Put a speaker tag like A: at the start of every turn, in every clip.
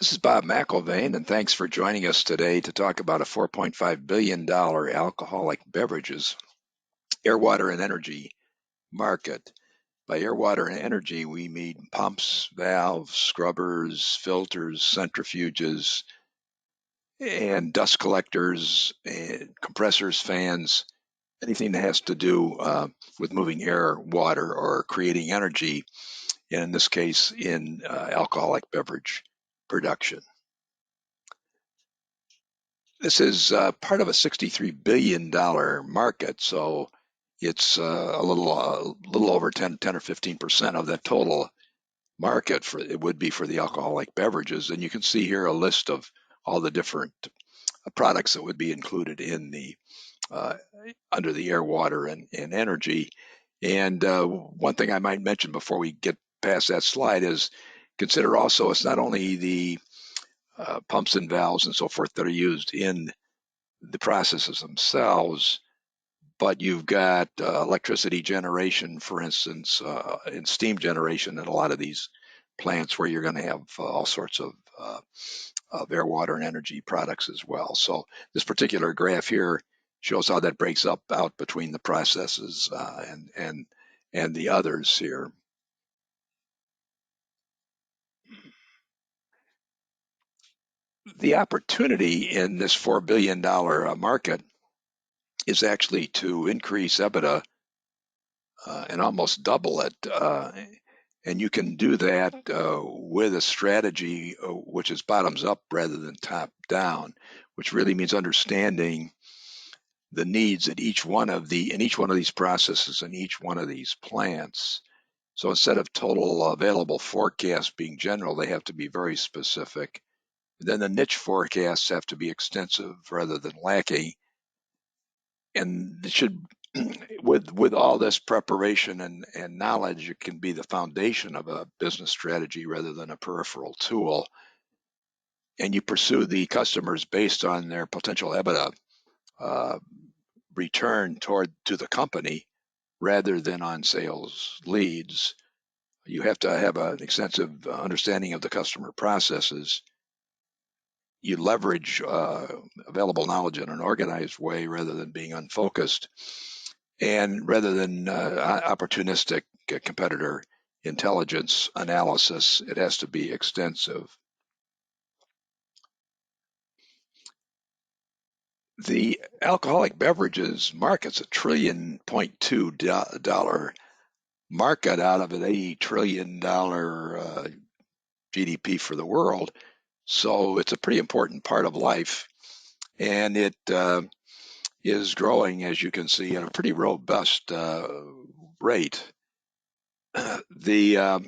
A: This is Bob McIlvaine, and thanks for joining us today to talk about a $4.5 billion alcoholic beverages, air, water, and energy market. By air, water, and energy, we mean pumps, valves, scrubbers, filters, centrifuges, and dust collectors, and compressors, fans, anything that has to do with moving air, water, or creating energy, and in this case, in alcoholic beverage production. This is part of a $63 billion market, so it's a little over 10 or 15% of the total market for it would be for the alcoholic beverages. And you can see here a list of all the different products that would be included in the uh, under the air, water, and energy. And one thing I might mention before we get past that slide is consider also it's not only the pumps and valves and so forth that are used in the processes themselves, but you've got electricity generation, for instance, and steam generation in a lot of these plants where you're going to have all sorts of air, water, and energy products as well. So this particular graph here shows how that breaks up out between the processes and the others here. The opportunity in this $4 billion market is actually to increase EBITDA and almost double it. And you can do that with a strategy which is bottoms up rather than top down, which really means understanding the needs at each one of these processes and each one of these plants. So instead of total available forecasts being general, they have to be very specific. Then the niche forecasts have to be extensive rather than lacking, and it should with all this preparation and knowledge, it can be the foundation of a business strategy rather than a peripheral tool. And you pursue the customers based on their potential EBITDA uh, return to the company rather than on sales leads. You have to have an extensive understanding of the customer processes. You leverage available knowledge in an organized way rather than being unfocused, and rather than opportunistic competitor intelligence analysis, it has to be extensive. The alcoholic beverages market's a $1.2 trillion market out of an $80 trillion GDP for the world. So it's a pretty important part of life, and it is growing, as you can see, at a pretty robust rate. The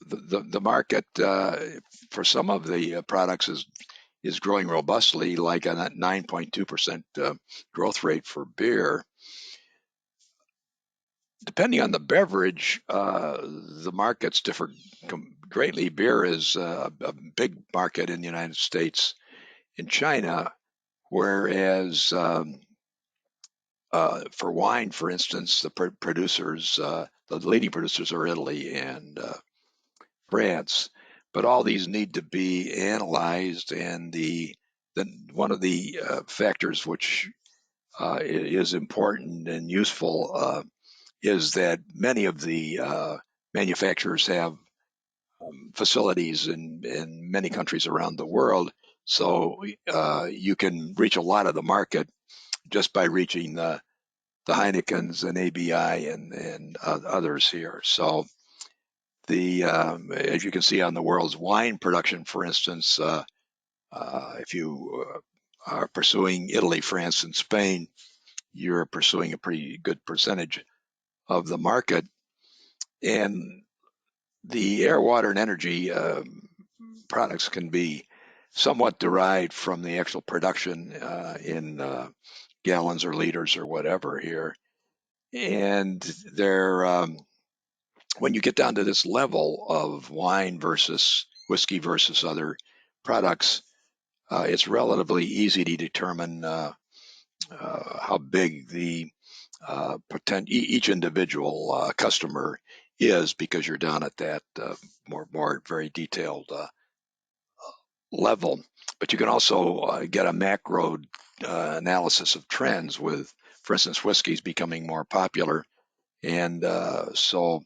A: the market for some of the products is growing robustly, like a 9.2% growth rate for beer. Depending on the beverage, the markets differ greatly. Beer is a big market in the United States and China, whereas for wine, for instance, the leading producers are Italy and France. But all these need to be analyzed, and one of the factors which is important and useful is that many of the manufacturers have facilities in many countries around the world, so you can reach a lot of the market just by reaching the Heinekens and ABI and others here. So as you can see on the world's wine production, for instance, if you are pursuing Italy, France, and Spain, you're pursuing a pretty good percentage of the market. And the air, water, and energy products can be somewhat derived from the actual production in gallons or liters or whatever here. And when you get down to this level of wine versus whiskey versus other products, it's relatively easy to determine how big each individual customer is, because you're down at that more very detailed level. But you can also get a macro analysis of trends with, for instance, whiskeys becoming more popular. And so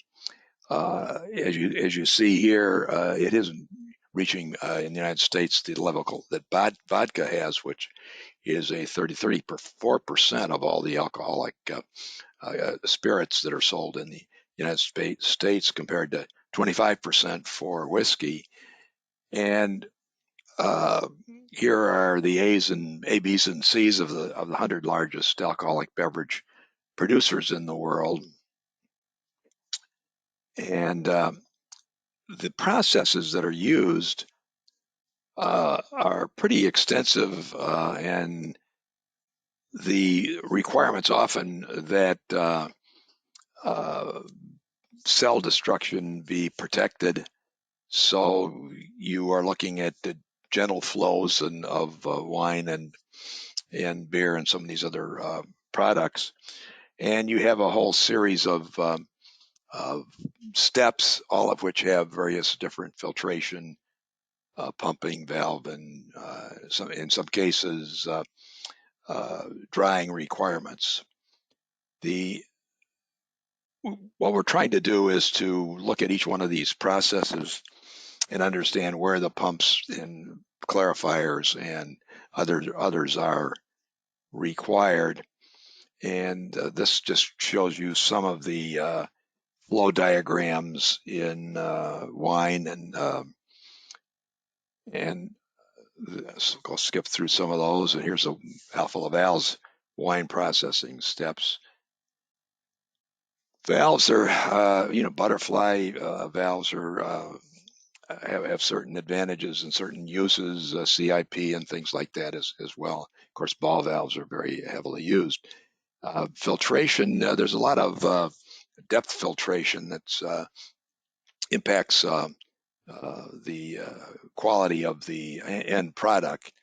A: as you see here, it isn't reaching in the United States the level that vodka has, which is a 34% of all the alcoholic spirits that are sold in the United States compared to 25% for whiskey. And uh, here are the A's and A, B's, and C's of the 100 largest alcoholic beverage producers in the world. And the processes that are used are pretty extensive, and the requirements often that uh, cell destruction be protected. So you are looking at the gentle flows of wine and beer and some of these other products, and you have a whole series of steps, all of which have various different filtration, pumping, valve, and in some cases drying requirements. The What we're trying to do is to look at each one of these processes and understand where the pumps and clarifiers and others are required. And this just shows you some of the flow diagrams in wine, and so I'll skip through some of those. And here's Alfa Laval's wine processing steps. Valves are, butterfly valves have certain advantages and certain uses, CIP and things like that as well. Of course, ball valves are very heavily used. Filtration, there's a lot of depth filtration that impacts the quality of the end product.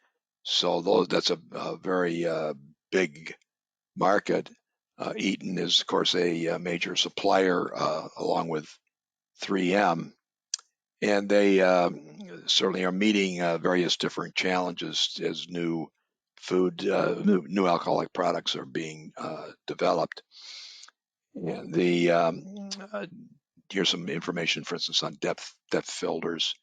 A: So that's a very big market. Eaton is, of course, a major supplier along with 3M, and they certainly are meeting various different challenges as new new alcoholic products are being developed. And here's some information, for instance, on depth filters.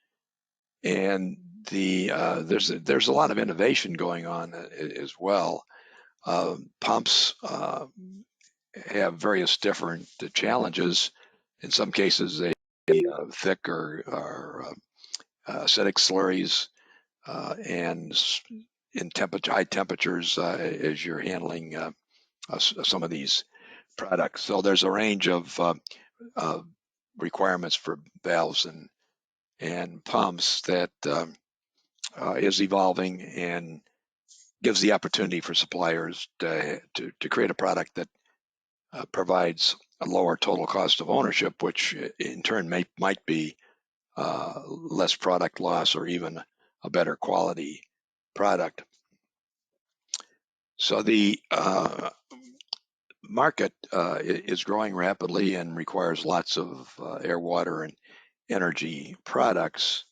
A: And there's a lot of innovation going on as well. Pumps have various different challenges. In some cases, they thick or acidic slurries, and in high temperatures as you're handling some of these products. So there's a range of requirements for valves and pumps that is evolving and gives the opportunity for suppliers to create a product that provides a lower total cost of ownership, which in turn might be less product loss or even a better quality product. So the market is growing rapidly and requires lots of air, water, and energy products.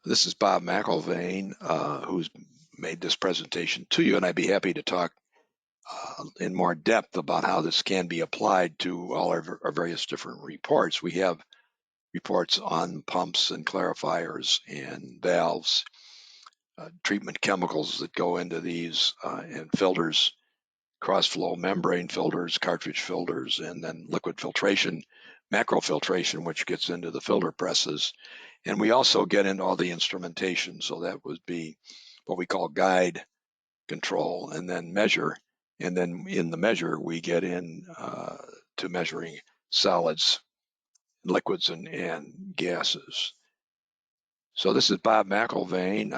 A: This is Bob McIlvaine, who's made this presentation to you, and I'd be happy to talk in more depth about how this can be applied to all our various different reports. We have reports on pumps and clarifiers and valves, treatment chemicals that go into these, and filters, cross-flow membrane filters, cartridge filters, and then liquid filtration, macro filtration, which gets into the filter presses. And we also get into all the instrumentation. So that would be what we call guide, control, and then measure. And then in the measure, we get in to measuring solids, liquids, and gases. So this is Bob McIlvaine,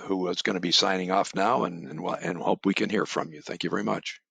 A: who is going to be signing off now, and hope we can hear from you. Thank you very much.